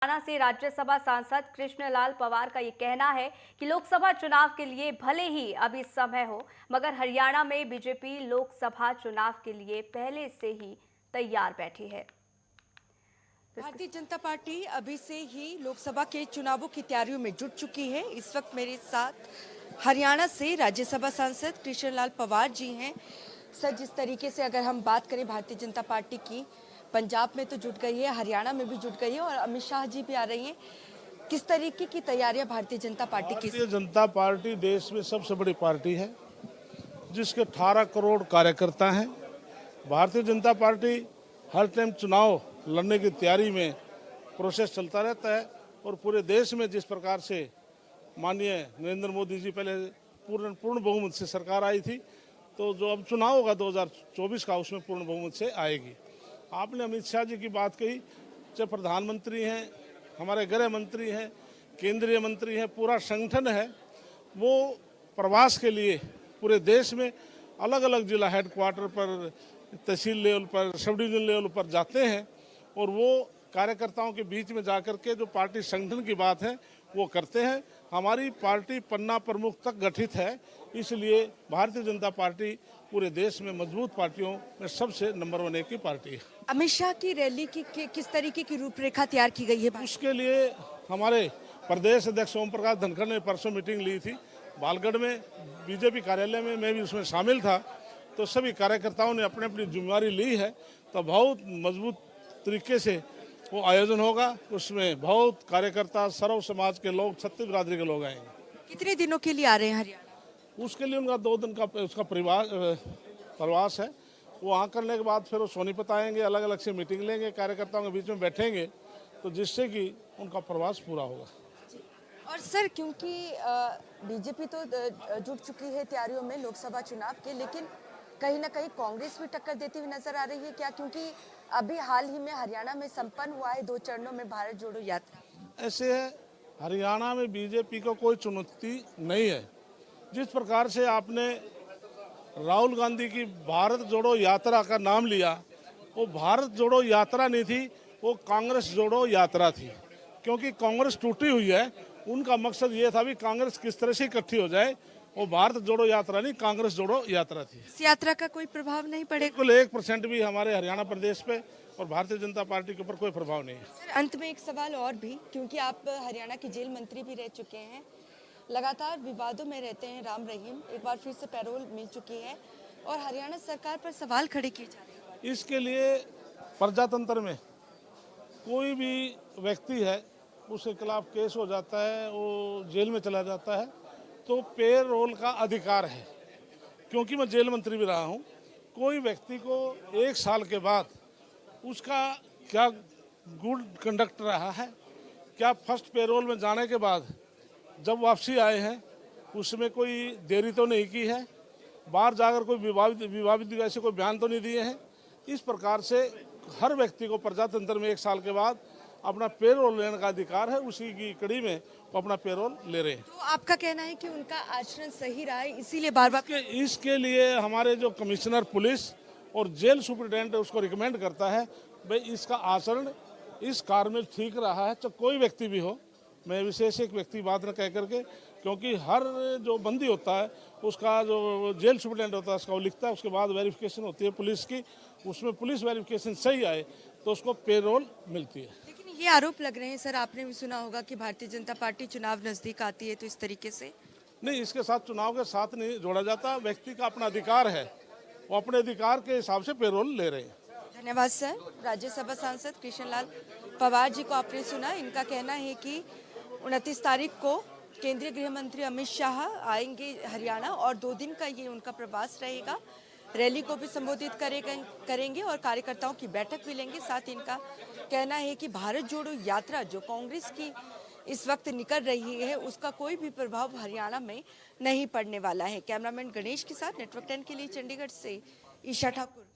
हरियाणा से राज्यसभा सांसद कृष्णलाल पंवार का ये कहना है कि लोकसभा चुनाव के लिए भले ही अभी समय हो, मगर हरियाणा में बीजेपी लोकसभा चुनाव के लिए पहले से ही तैयार बैठी है। भारतीय जनता पार्टी अभी से ही लोकसभा के चुनावों की तैयारियों में जुट चुकी है। इस वक्त मेरे साथ हरियाणा से राज्यसभा सांसद कृष्णलाल पंवार जी हैं। सर, जिस तरीके से अगर हम बात करें भारतीय जनता पार्टी की, पंजाब में तो जुट गई है, हरियाणा में भी जुट गई है और अमित शाह जी भी आ रही हैं। किस तरीके की तैयारियां भारतीय जनता पार्टी की? भारतीय जनता पार्टी देश में सबसे बड़ी पार्टी है जिसके 18 करोड़ कार्यकर्ता हैं। भारतीय जनता पार्टी हर टाइम चुनाव लड़ने की तैयारी में प्रोसेस चलता रहता है और पूरे देश में जिस प्रकार से माननीय नरेंद्र मोदी जी पहले पूर्ण बहुमत से सरकार आई थी, तो जो अब चुनाव होगा 2024 का, उसमें पूर्ण बहुमत से आएगी। आपने अमित शाह जी की बात कही, चाहे प्रधानमंत्री हैं, हमारे गृह मंत्री हैं, केंद्रीय मंत्री हैं, पूरा संगठन है, वो प्रवास के लिए पूरे देश में अलग अलग जिला हेडक्वार्टर पर, तहसील लेवल पर, सब डिवीजन लेवल पर जाते हैं और वो कार्यकर्ताओं के बीच में जाकर के जो पार्टी संगठन की बात है वो करते हैं। हमारी पार्टी पन्ना प्रमुख तक गठित है, इसलिए भारतीय जनता पार्टी पूरे देश में मजबूत पार्टियों में सबसे नंबर 1 की पार्टी है। अमित शाह की रैली की किस तरीके की रूपरेखा तैयार की गई है? उसके लिए हमारे प्रदेश अध्यक्ष ओम प्रकाश धनखड़ ने परसों मीटिंग ली थी बालगढ़ में, बीजेपी कार्यालय में, मैं भी उसमें शामिल था। तो सभी कार्यकर्ताओं ने अपनी अपनी जिम्मेदारी ली है, तो बहुत मजबूत तरीके से वो आयोजन होगा। उसमें बहुत कार्यकर्ता, सर्व समाज के लोग, छत्तीस बिरादरी के लोग आएंगे। कितने दिनों के लिए आ रहे हैं हरियाणा? उसके लिए उनका 2 दिन का उसका प्रवास है। वो वहाँ करने के बाद फिर वो सोनीपत आएंगे, अलग अलग से मीटिंग लेंगे, कार्यकर्ताओं के बीच में बैठेंगे, तो जिससे कि उनका प्रवास पूरा होगा। और सर, क्योंकि बीजेपी तो जुट चुकी है तैयारियों में लोकसभा चुनाव के, लेकिन कहीं ना कहीं कांग्रेस भी टक्कर देती हुई नजर आ रही है क्या? क्योंकि अभी हाल ही में हरियाणा में संपन्न हुआ है 2 चरणों में भारत जोड़ो यात्रा। ऐसे है, हरियाणा में बीजेपी को कोई चुनौती नहीं है। जिस प्रकार से आपने राहुल गांधी की भारत जोड़ो यात्रा का नाम लिया, वो भारत जोड़ो यात्रा नहीं थी, वो कांग्रेस जोड़ो यात्रा थी। क्योंकि कांग्रेस टूटी हुई है, उनका मकसद ये था भी कांग्रेस किस तरह से इकट्ठी हो जाए। वो भारत जोड़ो यात्रा नहीं, कांग्रेस जोड़ो यात्रा थी। इस यात्रा का कोई प्रभाव नहीं पड़ेगा? बिल्कुल 1% भी हमारे हरियाणा प्रदेश पे और भारतीय जनता पार्टी के ऊपर कोई प्रभाव नहीं है। सर, अंत में एक सवाल और भी, क्योंकि आप हरियाणा के जेल मंत्री भी रह चुके हैं, लगातार विवादों में रहते हैं। राम रहीम, एक बार फिर से पैरोल मिल चुकी है और हरियाणा सरकार पर सवाल खड़े किए जा रहे हैं। इसके लिए प्रजातंत्र में कोई भी व्यक्ति है, उसके खिलाफ केस हो जाता है, वो जेल में चला जाता है, तो पेरोल का अधिकार है। क्योंकि मैं जेल मंत्री भी रहा हूँ, कोई व्यक्ति को 1 साल के बाद उसका क्या गुड कंडक्ट रहा है, क्या फर्स्ट पेरोल में जाने के बाद जब वापसी आए हैं उसमें कोई देरी तो नहीं की है, बाहर जाकर कोई विवादित वैसे कोई बयान तो नहीं दिए हैं। इस प्रकार से हर व्यक्ति को प्रजातंत्र में 1 साल के बाद अपना पेरोल लेने का अधिकार है। उसी की कड़ी में वो अपना पेरोल ले रहे हैं। तो आपका कहना है कि उनका आचरण सही रहा है, इसीलिए बार बार इसके लिए हमारे जो कमिश्नर पुलिस और जेल सुप्रिटेंडेंट उसको रिकमेंड करता है, भाई इसका आचरण इस कार्य में ठीक रहा है, चाहे कोई व्यक्ति भी हो। मैं विशेष एक व्यक्ति बात न कह करके, क्योंकि हर जो बंदी होता है उसका जो जेल सुप्रिटेंडेंट होता है उसका वो लिखता है, उसके बाद वेरिफिकेशन होती है पुलिस की, उसमें पुलिस वेरिफिकेशन सही आए तो उसको पेरोल मिलती है। लेकिन ये आरोप लग रहे हैं सर, आपने भी सुना होगा कि भारतीय जनता पार्टी चुनाव नजदीक आती है तो इस तरीके से नहीं, इसके साथ चुनाव के साथ नहीं जोड़ा जाता। व्यक्ति का अपना अधिकार है, वो अपने अधिकार के हिसाब से पेरोल ले रहे हैं। धन्यवाद सर। राज्यसभा सांसद कृष्णलाल पंवार जी को आपने सुना। इनका कहना है कि 29 तारीख को केंद्रीय गृह मंत्री अमित शाह आएंगे हरियाणा और 2 दिन का ये उनका प्रवास रहेगा। रैली को भी संबोधित करेंगे और कार्यकर्ताओं की बैठक भी लेंगे। साथ ही इनका कहना है कि भारत जोड़ो यात्रा जो कांग्रेस की इस वक्त निकल रही है, उसका कोई भी प्रभाव हरियाणा में नहीं पड़ने वाला है। कैमरामैन गणेश के साथ नेटवर्क 10 के लिए चंडीगढ़ से ईशा ठाकुर।